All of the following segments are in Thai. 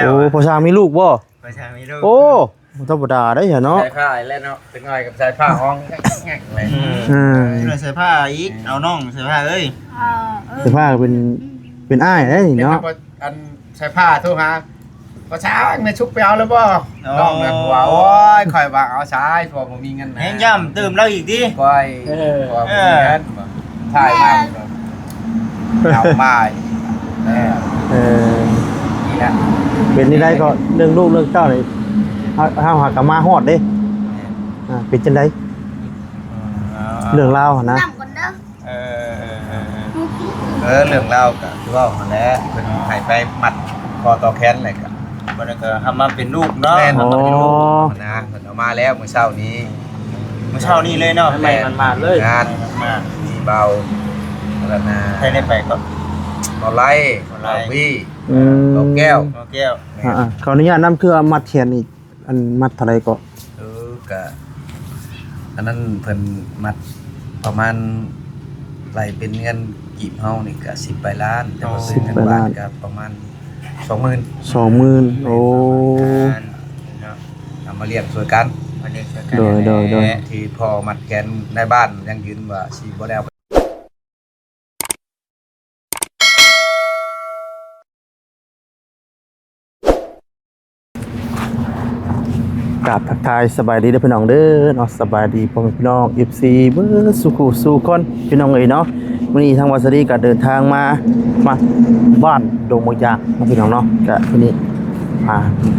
โอ้พ่อช้างมีลูกบ่พ่อช้างมีลูกโอ้ธรรมดาได้เหรอเนาะใส่ผ้าแล้วเนาะเป็นไงกับใส่ผ้าห้องแง่ๆเลย เราใส่ผ้าอีกเอาน้องใส่ผ้าเอ้ย เสื้อผ้าเป็นอ้ายได้เนาะ อันใส่ผ้าทุกฮะพอเช้าไม่ชุบไปเอาแล้วบ่น้องแบบว่าโอ้ยคอยว่าเอาใช้พอผมมีเงิน แห้งย่ำตื่มเราอีกดิ คอยพอผมมีเงินถ่ายมากเอามาเออ นี่แหละ เป็นนี่ได้ก็เรื่องลูกเรื่องเต้านี่ห้าหากะมาฮอดเด้เป็นจังได๋เรื่องราวหั่นนะเรื่องเล่าก็คือว่าหั่นแหละเพิ่นให้ไปมัดคอต่อแขนอะไรก็ มันก็ทำมาเป็นลูกเนาะ แม่นมันเป็นลูกนะเพิ่นเอามาแล้วมื้อเช้านี้ เมื่อเช้านี้เลยเนาะ แม่มันมาเลยงานมีเบาแล้วนะ ใครได้ไปก็ บ่ไล่บ่พี่ บ่ แก้ว แก้ว ขออนุญาตนำคือมัดแขนนี่อันมัดเท่าไหร่ก็ ก็อันนั้นเพิ่นมัดประมาณไหลเป็นเงินกีบเฮานี่ก็10ไปล้านแต่ว่าซื้อเงินบาทก็ประมาณ 20,000โอ้เอามาเลี้ยงช่วยกัน มาเลี้ยงช่วยกั โดยที่พอมัดแขนในบ้านยังยืนว่าสิบ่ได้กราบทักทายสบายดีเด้อพี่น้องเด้อเนาะสบายดีพ่อแม่พี่น้อง FC เบิดสุขุสู่คนพี่น้องเอ้ยเนาะวันนี้ทางวัดสรีก็เดินทางมาบ้านดงมะยางพี่น้องเนาะก็ทีนี้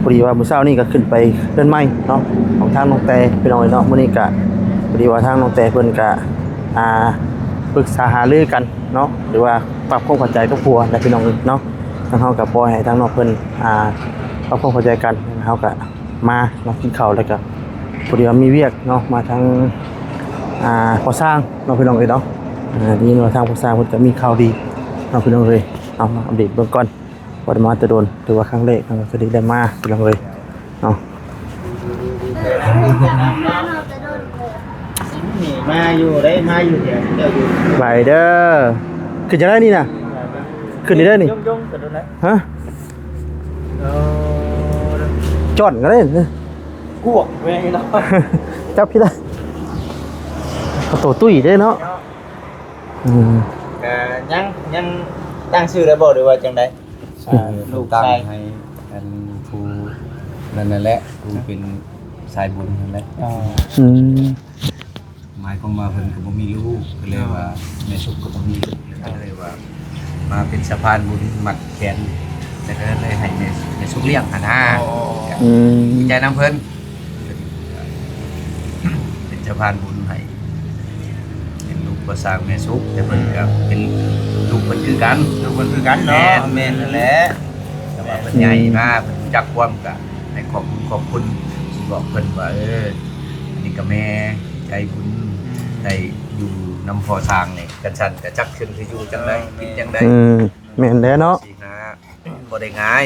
พอดีว่ามื้อเช้านี้ก็ขึ้นไปเดินไม้เนาะของทางน้องแต่พี่น้องเอ้ยเนาะมื้อนี้ก็พอดีว่าทางน้องแต่เพิ่นก็ปรึกษาหารือกันเนาะหรือว่าปรับความเข้าใจกับครัวและพี่น้องเนาะทางเฮาก็ปล่อยให้ทางน้องเพิ่นปรับความเข้าใจกันเฮาก็มากินข้าวแล้วก็พอดีว่ามีเวียกเนาะมาทางก่อสร้างเนาะพี่น้องเอ้ยเนาะนี่เนาะทางก่อสร้างเพิ่นก็มีข่าวดีเนาะพี่น้องเอ้ยเอามาอัปเดตเบื้องก่อนว่าได้มาแต่โดนถือว่าครั้งแรกทางสวัสดีได้มาพี่น้องเอ้ยเนาะ นี่มาอยู่ได้มาอยู่เดี๋ยวอยู่ ไปเด้อขึ้นจะได้นี่น่ะขึ้นได้นี่ ย่องๆกันดูนะ ฮะจอดก็ได้ กวกเว้ยเนาะ จับพี่ได้เขาโตตุ้ยได้เนาะ ยังตั้งชื่อแล้วบ่หรือว่าจังได๋ ลูกตั้งให้อันผู้นั่นแหละผู้เป็นสายบุญนั่นแหละ หมายความว่าเพิ่นก็บ่มีลูกก็เลยว่าแม่สุกก็บ่มีลูกก็เลยว่ามาเป็นสะพานบุญมัดแขนแต่ก็เลยให้แม่สุกเลี้ยงหั่นนะดีใจนำเพิ่นเป็นสะพานบุญให้เป็นลูกบ่สร้างแม่สุกแต่เพิ่นก็เป็นลูกเพิ่นคือกัน ลูกมันคือกันเนาะแม่นนั่นแหละ แต่ว่าเพิ่นใหญ่มาเพิ่นรู้จักความก็ให้ขอบคุณที่บอกเพิ่นว่าอันนี้ก็แม่ใจบุญได้อยู่นำพอสร้างนี่กันสั่นก็จักขึ้นสิอยู่จังได๋กินจังได๋แม่นแล้วเนาะบ่ได้ง่าย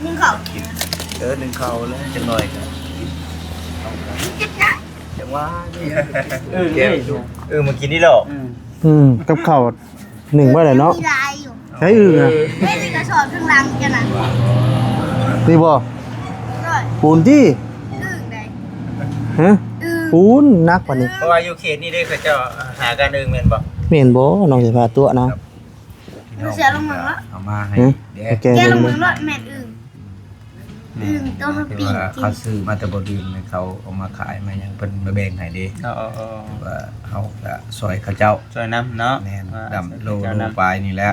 นึ่งข้าวนึ่งข้าวแล้วจังหน่อยก็จังว่านี่มันกินนี่หรอกับข้าวหนึ่งบ่ได้เนาะ มีลายอยู่ ใช้อึ่งอ่ะ ไม่มีกระสอบข้างหลังกันนะ นี่บ่ ด้วย ปูนที่ อึ่งใด ฮะ อึ่ง ปูนนักกว่านี้ เพราะว่าอยู่เขตนี่ได้เขาเจ้าหากันเองแม่นบ่ แม่นบ่น้องสิพาตัวนะ เสียลงมือละ เอามาให้เด็ก แก แกล ล ง ง มื มื อ อ รถแม่อึ่งอึ่งต้องมาปี ว่าน เขาซื้อมาแต่บ่ดื่มเขาเอามาขายมาหยังเพิ่นมาแบ่งให้เด้ว่าเฮาก็ซอยเขาเจ้า ช่วยน้ำเนาะ แม่นดำโลปลายนี่แหละ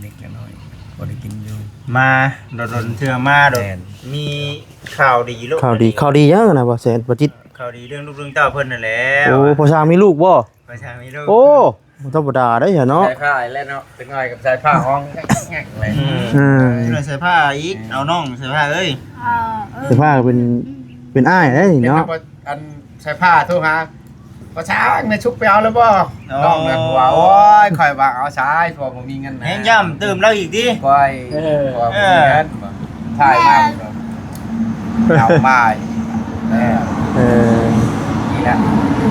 นิดน้อยบ่ได้กินอยู่ มาโดนเทื่อมาโดนมีข่าวดีลูก ข่าวดียังนะบ่แสนบ่จิต ข่าวดีเรื่องลูกเรื่องเต้าเพิ่นนั่นแหละ โอ้พ่อช้างมีลูกบ่ ประชามีลูก โอ้ธรรมดาได้เหรอเนาะ ใส่ผ้าแล้วเนาะเป็นไงกับใส่ผ้าห้องแง่ๆเลย เราใส่ผ้าอีกเอาน้องใส่ผ้าเอ้ย เสื้อผ้าเป็นอ้ายได้เนาะ อันใส่ผ้าทุกฮะพอเช้าไม่ชุบไปเอาแล้วบ่น้องแบบว่าโอ้ยคอยว่าเอาใช้พอผมมีเงิน แห้งย่ำตื่มเราอีกดิ คอยพอผมมีเงินถ่ายมากเอามานี่แหละ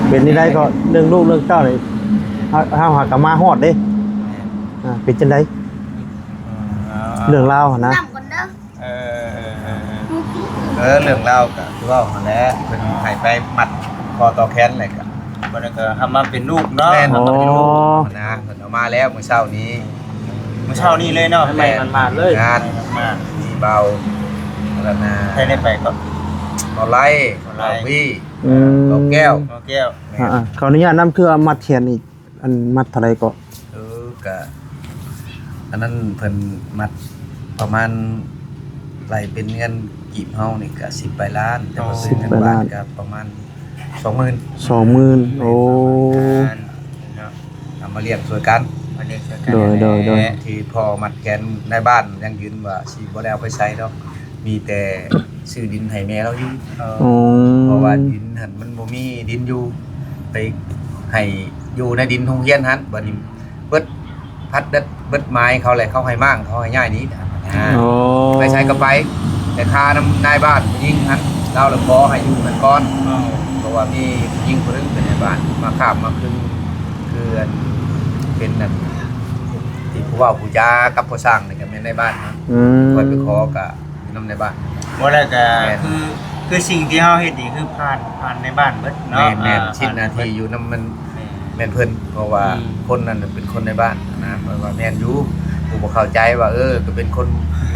เป็นนี่ได้ก็เรื่องลูกเรื่องเต้านี่ห้าหากะมาฮอดเด้เป็นจังได๋ เรื่องราวหั่นนะ น้ำก่อนเด้อ เออ เรื่องเล่าก็คือว่าหั่นแหละเพิ่นให้ไปมัดคอต่อแขนเลยก็ บ่ได้ก็ทำมาเป็นลูกเนาะ แม่นเอามาเป็นลูกนะเพิ่นเอามาแล้วมื้อเช้านี้ เมื่อเช้านี้เลยเนาะให้มันมาเลย งาน มา มีเบาแล้วนะ ให้ได้ไปก็ เอาไล่เอาพี่ อืม เอาแก้ว โอแก้ว อ่าๆขออนุญาตนำคือมัดแขนอีกอันมัดเท่าไหร่ก็ ก็อันนั้นเพิ่นมัดประมาณไหลเป็นเงินกีบเฮานี่ก็10 ไปล้านแต่ว่าเป็นเงินบาทก็ประมาณ 20,000 20,000โอ้ เนาะ เอามาเรียกช่วยกัน มาเรียกช่วยกัน โดย ที่พอมัดแขนในบ้านยังยืนว่าสิบ่ได้เอาไปใช้ดอกมีแต่ซื้อดินให้แม่เราอยู่ อ๋อ เพราะว่าดินหันมันบ่มีดินอยู่ไปให้อยู่ในดินโรงเรียนหันบัดนี้เบิดพัดเบิดไม้เขาเลยเขาให้มั่งเขาให้ง่ายนี้ โอ้ ไปใช้ก็ไปแต่ค่านำนายบ้านยิงหันเราละขอให้อยู่กันก่อนเพราะว่ามียิงคนนึงเป็นในบ้านมาข้ามมาครึ่งคืออันเป็นนั่นที่ผู้ว่าผู้จากับผู้สร้างนี่ก็เป็นในบ้านนะ อืม คอยไปขอก็อยู่นำในบ้าน บ่ได้ก็คือสิ่งที่เฮาเฮ็ดนี่คือผ่านในบ้านเบิดเนาะ แม่นชิ้นนาทีอยู่นำมันแม่นเพิ่นเพราะว่าคนนั้นน่ะเป็นคนในบ้านนะเพราะว่าแม่นอยู่ผู้บ่เข้าใจว่าก็เป็นคน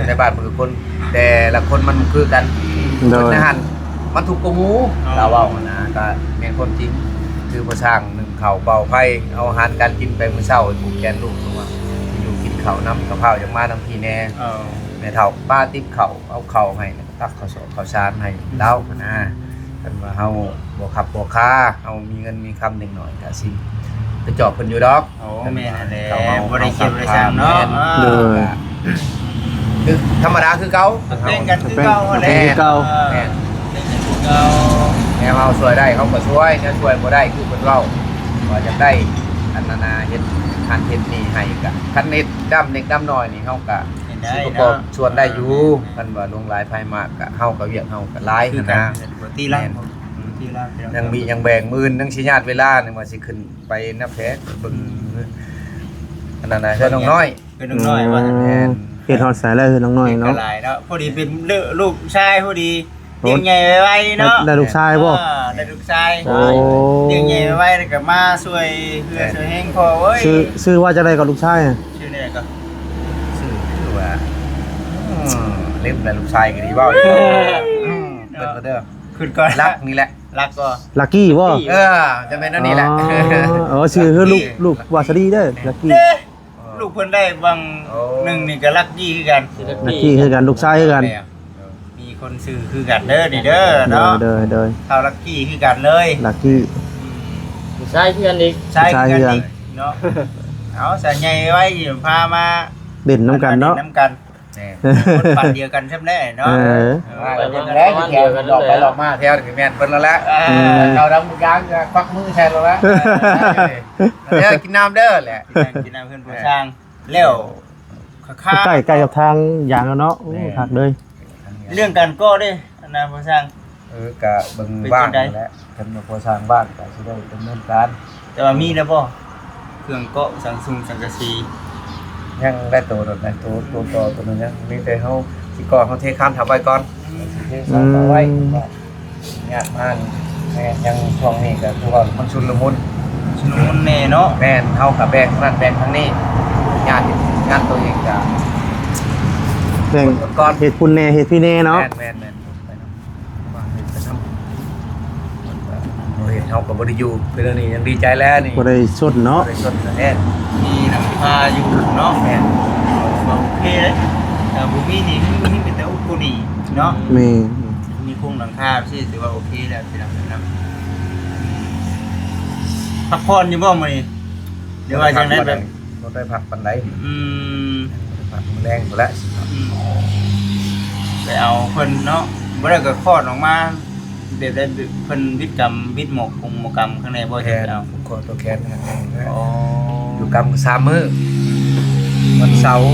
ในบ้านมันคือคน แต่ละคนมันคือกัน โดย ในหันมันถูกกว่าหมูเราเว้านะก็แม่นคนจริงคือผู้สร้างหนึ่งข้าวเป่าไผเอาอาหารการกินไปมื้อเช้าให้ผูกแขนลูกตัวอยู่กินข้าวนำกับข้าวอย่างมาทั้งพี่แน่ เออ แม่เฒ่าป้าติ๊บข้าวเอาข้าวให้ตักข้าวสารข้าวสารให้เล่านะเพิ่นว่าเฮาบ่ขับบ่ค้าเฮามีเงินมีคำนิดหน่อยก็สิไปจอบเพิ่นอยู่ดอก โอ้แม่นั่นแหละบ่ได้เก็บบ่ได้สร้างเนาะ โดย คือธรรมดาคือเก่า เป็นกันคือเก่าแหละ เป็นคือเก่า แม่น เป็นกันคือเก่า แม่เฮาช่วยได้เขาก็ช่วยถ้าช่วยบ่ได้คือเพิ่นเว้าว่าจะได้อันนานาเฮ็ดหันเฮ็ดนี่ให้ก็คันเฮ็ดดำเล็กดำน้อยนี่เฮาก็ เห็นได้ สิประกอ เนาะ บส่วนได้อยู่คันว่าลงหลายภายมากก็เฮาก็เวียกเฮาก็หลาย คือ นะ กันบ่ตีละตีละ ยังแบ่งมื้อนึงสิญาติเวลานึงว่าสิขึ้นไปนับแพ้เบิ่งอันนั้นน่ะเฮือน้องน้อย เป็นน้องน้อยว่า แม่น เฮ็ดฮอดสายแล้วคือน้องน้อย เนาะ เนาะ หลายเนาะพอดีเป็นลูกชายพอดีเลี้ยงใหญ่ไว้เนาะ ได้ลูกชายบ่ ได้ลูกชาย โอ้ เลี้ยงใหญ่ไว้แล้วก็มาช่วยเพื่อช่วยแห้งพอเว้ย ชื่อว่าจะได้กับลูกชายอะ ชื่อเนี่ยก็ ชื่อคือว่าเล่มแต่ลูกชายก็ดีเว้าเพิ่นก็เด้อ ขึ้นก่อน รักนี่แหละ รักก็ ลักกี้บ่ จะเป็นอันนี้แหละ อ๋อชื่อคือลูกวาซาดีเด้อลักกี้ ลูกเพิ่นได้บางหนึ่งนี่ก็รักยี่คือกัน ลักกี้คือกันลูกชายคือกัน มีคนซื้อคือกันเด้อนี่เด้อเนาะ เด้อ เท่าลักกี้คือกันเลย ลักกี้ ใช่คือกันอีกใช่คือกันอีกเนาะเอาสายใหญ่ไว้พามา เด่นน้ำกันเนาะ น้ำกันคนปั่นเดียวกันใช่ไหมเนาะ ไปเบิ่งแล้วแถวหลอกไปหลอกมาแถวนี่แม่นเพิ่นแล้วแหละเขาดำยางก็ควักมือแทนแล้วละเด้อกินน้ำเด้อแหละ กินน้ำเพื่อนผู้ช่างเลี้ยวข้า ใกล้กับทางยางแล้วเนาะโอ้คักเลย เรื่องการก็ด้วยนะผู้ช่าง ก็เบิ่งบ้านแล้วท่านพอสร้างบ้านก็สิได้ดำเนินการ แต่ว่ามีแล้วป่ะเครื่องเกาะสังซุงสังกะสี ยังได้ตัวดอกได้ตัวต่อตัวนึงยังมีแต่เฮาสิก่อเฮาเทข้ามทับไว้ก่อนเทสองไว้ญาติบ้านแม่ยังช่วงนี้ก็คือว่ามันชุนละมุน ชนุนเน่เนาะ แม่นเฮากับแบ่งนั่นแบ่งทางนี้ญาติงานตัวเองก็ แบ่ง ก่อน เฮ็ดคุณแน่เฮ็ดพี่แน่เนาะ แม่นไปนำว่าเฮ็ดไปนำเฮ็ดเฮาก็บ่ได้อยู่เพิ่นนี่ยังดีใจแล้วนี่ บ่ได้สดเนาะ บ่ได้สนแน่ มีน้ำพาอยู่เนาะ แม่น โอเคเลยแต่บุมีนี่มีเป็นแต่อุกุนีเนาะ แม่ มีโครงหลังคาที่ถือว่าโอเคแล้วที่เรานะพักผ่อนอยู่บ่มื้อนี้เดี๋ยวว่าจังได๋แบบ บ่ได้พักปานใด อืม พักแรงหมดแล้ว ไปเอาเพิ่นเนาะบ่ได้ก็คลอดออกมาแบบได้เพิ่นวิทย์กรรมวิทย์หมกคงหมกกรรมข้างในบ่ แท ใช่ น เอา คอตัวแขนนะ อ๋อ อยู่กรรม3มื้อวันเสาร์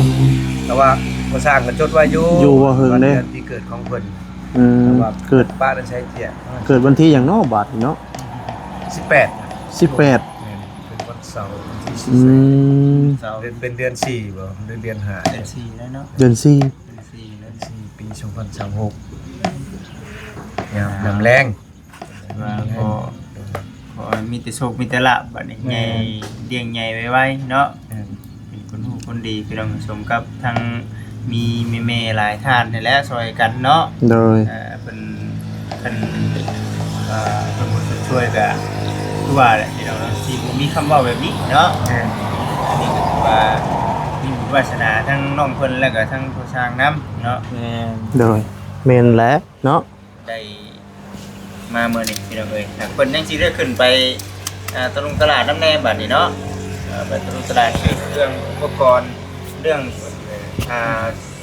แต่ว่าบ่สร้างก็จดไว้อยู่ อยู่บ่เฮิงเด้ ที่เกิดของเพิ่น เกิด ป้าได้ใช้เตี้ย เกิดวันที่หยังเนาะบาดนี่เนาะ 18 18 เป็นวันเสาร์ที่ อืม เสาร์ เป็นเดือน4บ่เดือน5 เดือนสี่แล้วเนาะ เดือน4 เดือนสี่แล้ว 4ปี2026ยามแรง ว่าขอมีแต่โชคมีแต่ลาภบัดนี้ใหญ่เลี้ยงใหญ่ไว้เนาะเป็นคนฮู้คนดีพี่น้องสมกับทั้งมีแม่ๆหลายท่านนี่แหละซอยกันเนาะ โดย เป็นช่วยกันคือว่าแหละพี่น้องที่บ่มีคำเว้าแบบนี้เนาะอันนี้ก็ถือว่ามีบุญวาสนาทั้งน้องเพิ่นแล้วก็ทั้งผู้สร้างนํเนาะ โดยแม่นแล้วเนาะ ได้มาเมื่อนี้พี่น้องเอ้ยเพิ่นยังสิได้ขึ้นไปตลาดน้ำแน่บัดนี้เนาะไปตลาดซื้อเครื่องอุปกรณ์เรื่อง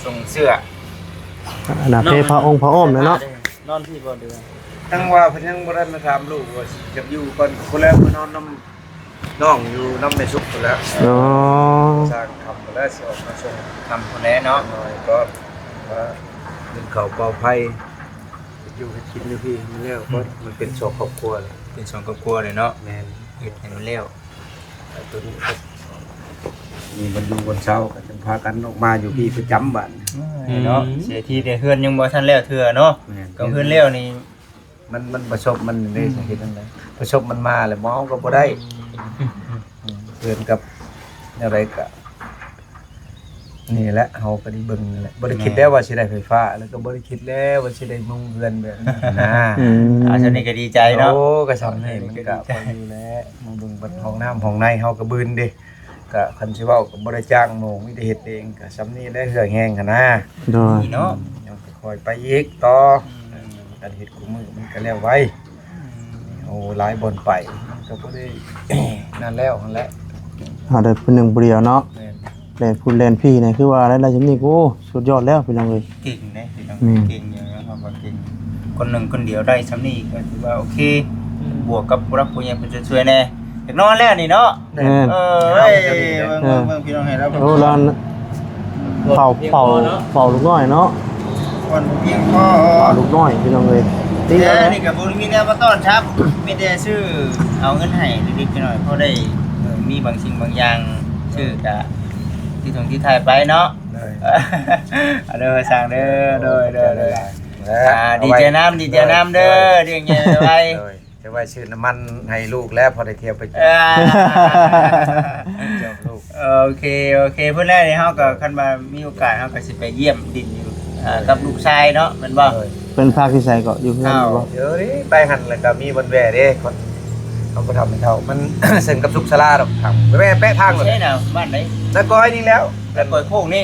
ส่งเสื้อ อันน่ะเพพระองค์พระอ้อมนะเนาะ นอนที่บ่เดือ ตั้งว่าเพิ่นยังบ่ได้มาถามลูกว่าจะอยู่ก่อนคนแรกเพิ่นนอนน้ำน้องอยู่น้ำในซุกพุ่นแล้ว อ๋อ สร้างทำพุ่นแล้วสิออกมาส่ง ทำคนแล้วเนาะ หน่อยก็ว่าเรื่องเขาเป่าไผ่อยู่ให้กินอยู่พี่มันแล้วก็มันเป็นโชคครอบครัวเลย เป็นสองครอบครัวเลยเนาะ แม่น เฮ็ดให้มันแล้ว แต่ตัวนี้ก็มีบรรลุวันเช้าก็จะพากันออกมาอยู่พี่ประจำบ้าน เนาะเสียทีแต่เฮือนยังบ่ทันแล้วเทื่อเนาะ แม่น ก็เฮือนแล้วนี่ มันประสบมันได้สาเหตุจังไดประสบมันมาแล้วหมอก็บ่ได้เพื่อนกับอะไรก็นี่แหละเฮาก็ได้เบิ่งนั่นแหละบ่ได้คิดแล้วว่าสิได้ไฟฟ้าแล้วก็บ่ได้คิดแล้วว่าสิได้มุงเรือนแบบนี้นะ อืม อาจารย์นี่ก็ดีใจเนาะ โอ้ก็ทำให้มันก็พออยู่แล้วมาเบิ่งบัดห้องน้ำห้องในเฮาก็บืนดิก็คันสิเว้าก็บ่ได้จ้างโมงมีแต่เฮ็ดเองก็สำนี้ได้เหือแห้งหั่นนะ โดย นี่เนาะ ยังค่อยไปอีกต่อการเฮ็ดกูมือมันก็แล้วไว้โอ้หลายบ่อนไปมันก็บ่ได้ นั่นแล้วนั่นแหละ หาได้เป็นหนึ่งเดียวเนาะ แม่น แลนพูดแลนพี่เนี่ยคือว่าอะไรๆจังนี้โอ้สุดยอดแล้วพี่น้องเอ้ย เก่งนะพี่น้อง อืม เก่งอย่างนะครับว่าเก่งคนหนึ่งคนเดียวได้ซ้ำนี่ก็ถือว่าโอเคบวกกับผู้รับผู้ใหญ่เพิ่นจะช่วยแน่อยากนอนแล้วนี่เนาะ แม่น เฮ้ยเบิ่งพี่น้องให้แล้ว โอ้ร้านเป่าลูกน้อยเนาะ คนเพียงพอ เป่าลูกน้อยพี่น้องเอ้ยตี แต่ แล้ว นี่ก็บ่มีแนวมาต้อนรับมีแต่ซื้อเอาเงินให้นิดๆหน่อยๆพอได้มีบางสิ่งบางอย่างชื่อกะที่ท่องที่ถ่ายไปเนาะ เลย เอาเด้อสั่งเด้อเด้อ แล้ว ดีเจน้ำเด้อเรียงใหญ่ไว้ เลยจะไว้ชื่อน้ำมันให้ลูกแล้วพอได้เที่ยวไปเจอ เจ้าลูก โอเคเพื่อนแรกนี่เฮาก็คันว่ามีโอกาสเฮาก็สิไปเยี่ยมดินอยู่กับลูกชายเนาะแม่นบ่ เลย เป็นภาคที่ใส่ก็อยู่เพื่อนอยู่บ่ เดี๋ยวนี้ไปหันแล้วก็มีบนแหว่เด้คนเขาก็ทำเป็นเท่ามัน เส้นกับซุกสลาดอกทำไปแปะทางเลย ใช่น่ะบ้านไหน ตะกอยนี่แล้ว แต่ปล่อยโคกนี่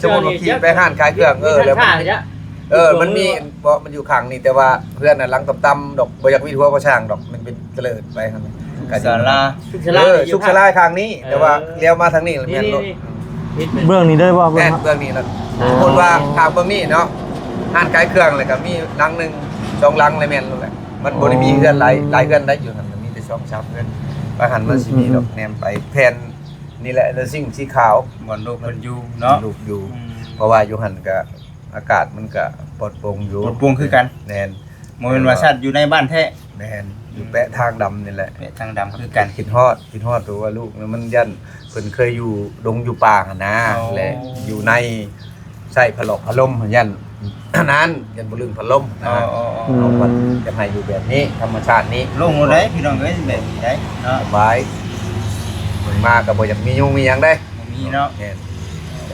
สมมุติว่าขี่ไปห้านขายเครื่องแล้วมันมีบ่มันอยู่ข้างนี่แต่ว่าเพื่อนน่ะหลังตำๆดอกบ่อยากวิดหัวบ่ช่างดอกมันเป็นเตลิดไปหั่นก็ ศาลา ซุกสลาข้างนี้แต่ว่าเลี้ยวมาทางนี้แม่นรถ เบื้องนี้ได้บ่เบื้ แม่ อง นเบื้องนี้แล้วคนว่าทางเบื้องนี้เนาะห้านขายเครื่องแล้วก็มีหลังนึง2หลังเลยแม่นนั่นแหละมันบ่ได้มีเพื่อนหลายเพื่อนได้อยู่หั่นมันมีแต่2-3เพื่อนไปหันมันสิมีดอกแนมไปแผ่นนี่แหละแล้วสิ่งสีขาว บ่อนลูกเพิ่นอยู่เนาะ ลูกอยู่ เพราะว่าอยู่หันก็อากาศมันก็ปลอดโปร่งอยู่ ปลดปรุงคือกัน แนน บ่แม่นว่าสัตว์อยู่ในบ้านแท้ แนนอยู่แปะทางดำนี่แหละ เนี่ยทางดำคือกัน คิดฮอดตัวว่าลูกมันยันเพิ่นเคยอยู่ดงอยู่ป่าหั่นนะ อ๋อ และอยู่ในใส่พะลมยัน นั้นยันบ่ลืมพะลม อ๋ นะ อ เราก็จะให้อยู่แบบนี้ธรรมชาตินี้ ลงบ่ได้พี่น้องเอ้ยแบบนี้ได้เนาะ สบายเพิ่นมาก็บ่อยากมียุ่งมีหยังได้ บ่มีเนาะ แน่น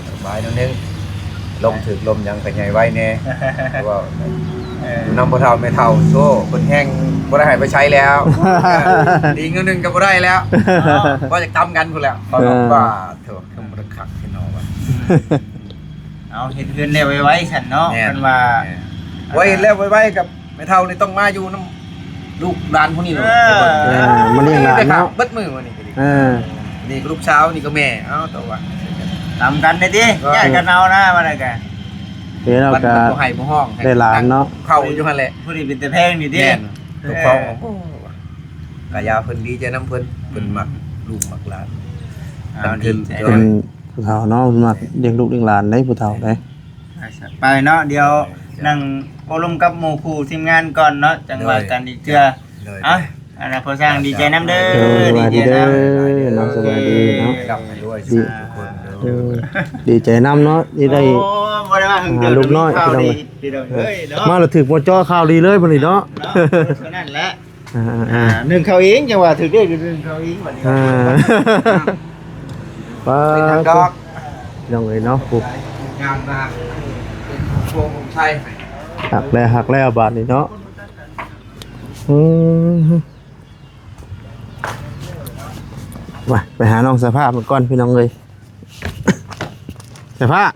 สบายนิดนึงลมถึกลมหยังก็ใหญ่ไว้แน่เพราะว่า อยู่นำบ่เท่าไม่เท่าโซ่เพิ่นแห้งบ่ได้ให้ไปใช้แล้ว ดีเงินหนึงก็บ่ได้แล้วว่าจะตำกันพุ่นแล้วเขาบอกว่าเถอะคือบ่ได้คักพี่น้องว่า เอาเฮ็ดเฮือนแล้วไว้ฉันเนาะมันว่า ไว้แล้วไว้กับไม่เท่านี่ต้องมาอยู่นำลูกหลานพวกนี้เลย มันเลี้ยงหลานเนาะ เบิดมือวันนี้ก็ดี เออ นี่ก็ลูกสาวนี่ก็แม่เอ้าตัวว่า ทำกันได้ดิแยกกันเอานะมาได้กัน เดี๋ยวเรา มัน ก็ บ่ให้บ่ห้อง ได้หลานเนาะ เข้าอยู่หั่นแหละ ผู้นี้เป็นแต่แพงนี่ดิ แม่นลูกของกะยาเพิ่นดีใจน้ำเพิ่นมักลูกมักหลาน เอาดีใจ เป็นผู้เฒ่าเนาะมาเลี้ยงลูกเลี้ยงหลานได้ผู้เฒ่าได้ ไปเนาะเดี๋ยวนั่งอบรมกับหมู่ครูทีมงานก่อนเนาะจังหวะกันอีกเทื่อ เลย อ่ะ อันนั้นพอสร้างดีใจน้ำเด้อ สวัสดีเด้อน้องสวัสดีเนาะ รับไปด้วยทุกคน เออดีใจน้ำเนาะที่ได้ โอ้บ่ได้มาหึงเดือ ลูกน้อย ข่าว พี่น้อง ดีเฮ้ยเนาะ มาแล้วถึกบ่จ่อข่าวดีเลยบัดนี้เนาะ เนาะเท่านั้นแหละ อ่า หนึ่งเขาเองจังว่าถือได้หนึ่งเขาเองบัดนี้ ป้า เป็นทางดอก น้องเอ้ยเนาะปุ๊บ งานมาเป็นพวงผมใช่ หักแล้วบาดนี้เนาะไปหาน้องสภาพมันก่อนพี่น้องเลยสภาพ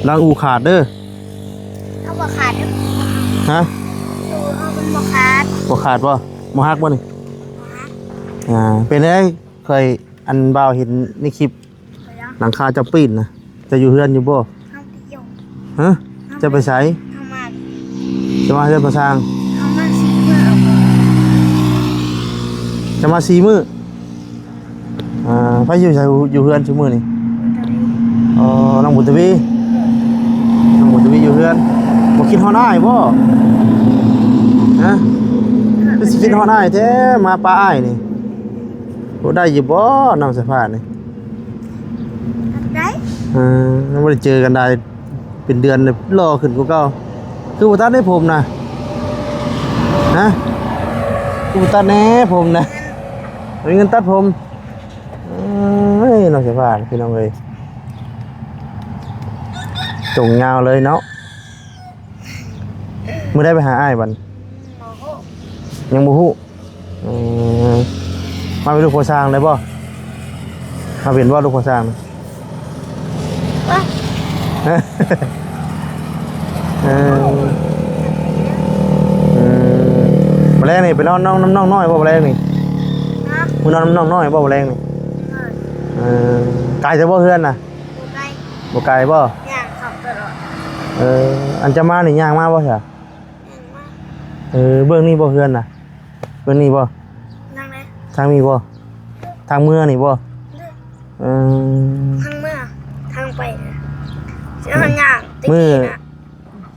ล้างอูขาดเด้อ เขาบอกขาด ฮะ เขาเป็นบอกขาด บ่ขาดบ่บ่ฮักบ่นี่เป็นได้เคยอันบ่าวเห็นในคลิปหลังคาจะปีนนะจะอยู่เฮือนอยู่บ่ เขาไปยง ฮะจะไปไส เขามา จะมาเฮือนประสร้าง เขามาซีเมื่อ จะมา4มื้อไปอยู่ไสอยู่เฮือนซุมื้อนี่อ๋อน้องบุญทวีอยู่เฮือนบ่คิดฮอดอ้ายบ่ฮะคือสิคิดฮอดอ้ายแท้มาปาอ้ายนี่บ่ได้อยู่บ่น้องสภาพนี่ ได้ ไม่ได้เจอกันได้เป็นเดือนเลยรอขึ้นกูเก่าคือบุตัดได้ผมนะฮะคือบุตัดแน่ผมนะมีเงินตัดผมเฮ้ยน้องเสียผ่านพี่น้องเลยจงเงาเลยเนาะมื่อได้ไปหาอ้ายบัน โมโห ยังบูฮู้มาไปดูโคซางเลยป่ะมาเห็นว่าดูโคซาง ว่า แมลงนี่ไปนอนน้องน้อยบ่แมลงนี่ นะ มึงนอนน้องน้อยบ่แมลงนี่ไกลจะบ่เฮือนน่ะ ดูไกล บ่ไกลบ่ ย่างขับตลอด อันจะมานี่ย่างมาบ่ใช่ ย่างมาก เบื้องนี้บ่เฮือนน่ะเบื้องนี้บ่ นั่งเลย ทางนี้บ่ทางเมื่อนี่บ่เออ ทางเมื่อทางไปนะเจ้าย่างติ๊ก มื้อ นะ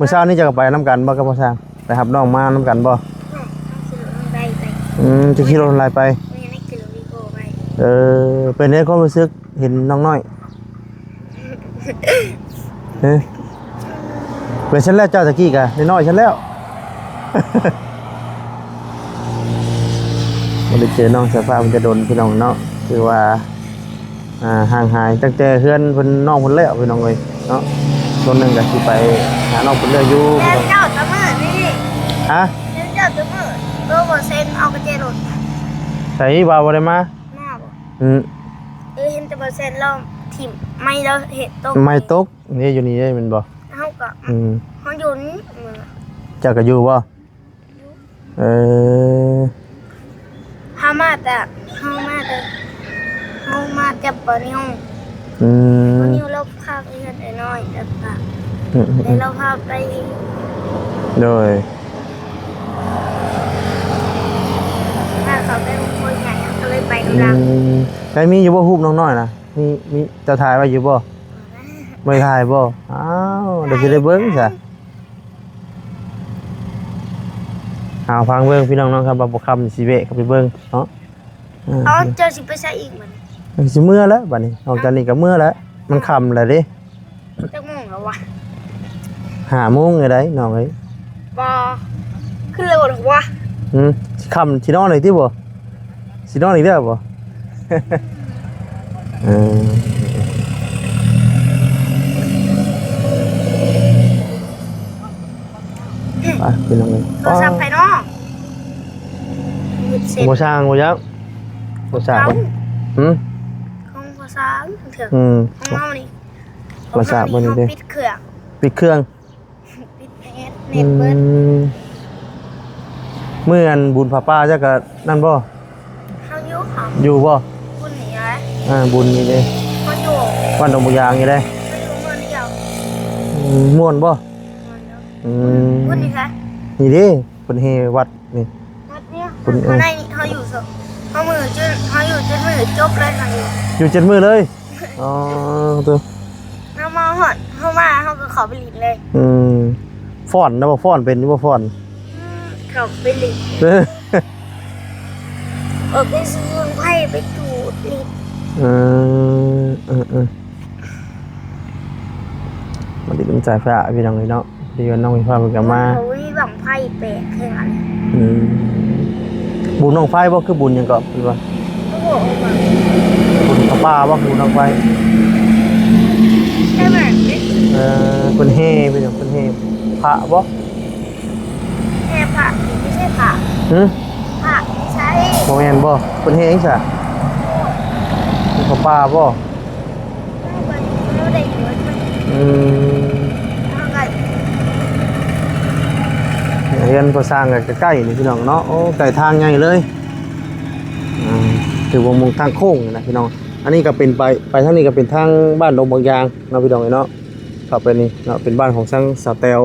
เช้านี้จะไปนํกันบ่กับพ่อช้างไปรับน้องมานํกันบ่ ต้องขี่รถไปไป จะขี่รถอะไรไป ไม่ได้ขี่รถวีโก้ไป เป็นได้ความรู้สึกเห็นน้องน้อยเป็นฉันแล้วเจ้าตะกี้กะน้อยๆฉันแล้ว ไม่ได้เจอน้องสภาพมันจะโดนพี่น้องเนาะคือว่าห่างหายตั้งแต่เพื่อนเพิ่นน้องเพิ่นแล้วพี่น้องเลยเนาะส่วนหนึ่งก็สิไปหาน้องเพิ่นแล้วอยู่ แล้ พี่น้อง วเจ้าตะมือนี่ ฮะ แล้วเจ้าตะมือโรบอเซนเอากระเจรถ ใส่บ่าวบ่ได้มา หน้าบ่ เห็นแต่เปอร์เซ็นต์เราถิ่มไม่เราเห็นตรง ไม่ตกนี่อยู่นี่ได้แมันบ่ เขาก็ อืม เขาอยู่นี่มือ เจ้าก็อยู่บ่เออ เขามาแต่เขามาแต่ปนิว อืม ปนิวเราพาไปเงินน้อยแล้วก็เราพาไป โดย พาเขาไปโรงพยาบาลใหญ่ก็เลยไปกำลัง แต่มีอยู่บ่ฮูบน้องน้อยนะมีเจ้าถ่ายไว้อยู่บ่ไม่ถ่ายบ่อ้าวเดี๋ยวสิได้เบิ่งซะเอาฟังเบิ่งพี่น้องๆครับว่าบ่คำสิเวะเข้าไปเบิ่งเนาะ เอาเจอสิไปใช้อีกมัน สิเมื่อแล้วบัดนี้ออกจากนี้ก็เมื่อแล้วมันค่ำแล้วเด้ จะงงแล้ววะ 5 โมงไงได้น้องเอ้ย บอขึ้นเร็วหรอวะ สิค่ำสินอนเลยติบ่สินอนอีกเด้อบ่ เออไปพี่น้องเอ้ย โทรศัพท์ภายนอกหยิบเสร็จ บ่สร้างบ่ยักบ่สร้าง เขา หืม ของภาษาเถื่อน อืม ของเรานี่ ภาษาบ่นี่เด้ ปิดเครื่อง ปิดเครื่อง ปิดเน็ตเบิด เมื่ออันบุญพระป้าจะก็นั่นบ่ เขาอยู่เขา อยู่บ่ คุณหนีอะไร บุญนี่เด้ เขาอยู่ วันดอกบักยางนี่เด้ เขาอยู่เมื่อเดียว ม่วนบ่อืม คุณนี่คะ นี่เด้เพิ่นเฮวัดนี่ นัดเนี่ย คุณ เขาในนี่เขาอยู่สเขามือจนเขาอยู่จนมือจบเลยเขาอยู่ อยู่7มื้อเลยอ๋อตัว เขามาหอดเขามาเขาก็ขอไปหลินเลย อืม ฟ้อนนะบ่ฟ้อนเป็นนี่บ่ฟ้อน เขาไปลิด เออ ไปซื้อไพ่ไปดูดลิด เออมันดีเป็นใจพระพี่น้องเลยเนาะดีว่าน้องมีพาเพิ่นก็มา เขาไม่บังไพ่แปลกแค่นั้น บุญน้องไฟบ่คือบุญหยังก็คือว่า ก็บอกว่า บุญพระป่าบ่บุญน้องไฟ ใช่ไหม เพิ่นเฮเพิ่นเฮพระบ่ แค่ผักไม่ใช่ผัก หึ ผักไม่ใช่ บ่แม่นบ่เพิ่นเฮจังซะเป็นพระป่าบ่ เราได้เงินมัน อืม เท่ากัน เรียนก็สร้างกันใกล้ๆนี่พี่น้องเนาะโอ้ไก่ทางใหญ่เลยถือว่ามุงทางโค้งนะพี่น้องอันนี้ก็เป็นไปทางนี้ก็เป็นทางบ้านดงบางยางเนาะพี่น้องเนาะเข้าไปนี่เนาะเป็นบ้านของช่างสาวแตว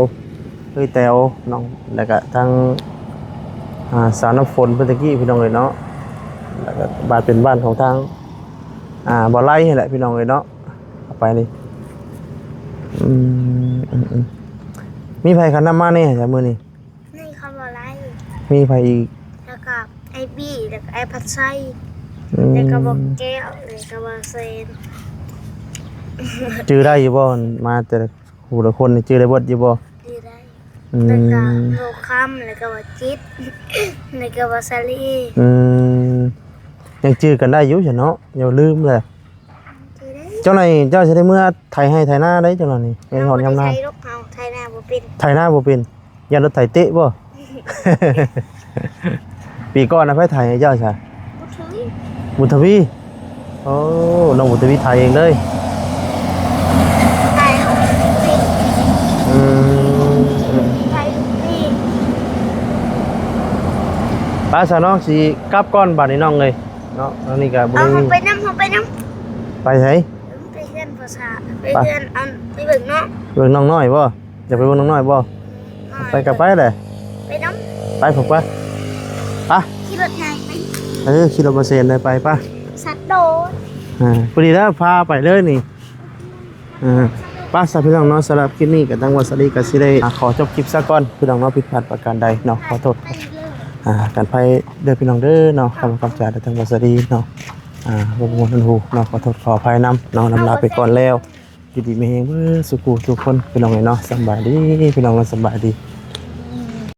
เฮ้ยแตวน้องแล้วก็ทางสาวน้ำฝนเพิ่นตะกี้พี่น้องเนาะแล้วก็บ้านเป็นบ้านของทางบ่อไร่นี่แหละพี่น้องเนาะเข้าไปนี่มีไผคันนำมาแน่จ้ะมื้อนี้ นี่คำว่าอะไร มีไผอีก แล้วก็ไอบี้แล้วก็ไอผัดไส้แล้วก็บอกแก้วแล้วก็บอกเซน จื้อได้อยู่บ่มาแต่ละผู้ละคนนี่จื้อได้เบิดอยู่บ่ ดีได้แล้วก็โลคัมแล้วก็บอกจิตแล้วก็บอกซาลี ยังจื้อกันได้อยู่จ้ะเนาะอย่าลืมเลย ดีได้ เจ้าหน่อยเจ้าสิได้เมื่อไถให้ไถนาได้เจ้าหน่อยนี่เฮ็ดฮอดยามนา ไทยลูกเฮาไทยนาบ่เป็น ไถนาบ่เป็นยันรถไถเตะบ่ ปีก่อนนะไผไถให้เจ้าซะ บ่ถือ บุญทวีโอ้น้องบุญทวีไถเองเลย ไทยเฮาเป็น อืม ไทยลูกพี่ ป้าซะน้องสิกลับก่อนบัดนี้น้องเลยเนาะอันนี้ก็บ่ เอา ได้ เฮา มี ไปนำเฮาไปนำ ไปไส ไปเรียนภาษาไปเรียนอันไปเบิ่งเนาะ เบิ่งน้องน้อยบ่จะไปเบิ่งน้องน้อยบ่ไปก็ไปเลย ไปนำ ไปผมไปไป ขี่รถไงไป ขี่รถมาเซนเลยไปป่ะ สัตว์โดด พอดีแล้วพาไปเลยนี่ป้าสับพี่น้องเนาะสำหรับคลิปนี้กับตั้งวันสลีกับสิได้ขอจบคลิปซะก่อนพี่น้องเนาะผิดพลาดประการใดเนาะขอโทษ ไปเลย การไปเด้อพี่น้องเด้อเนาะคำความจ่าได้ตั้งวันสลีเนาะวงทันหูเนาะขอโทษขออภัยน้ำเนาะนำลาไปก่อนแล้วดีๆไม่เฮงเว้อสุขุทุกคนพี่น้องเนาะสบายดีพี่น้องสบายดี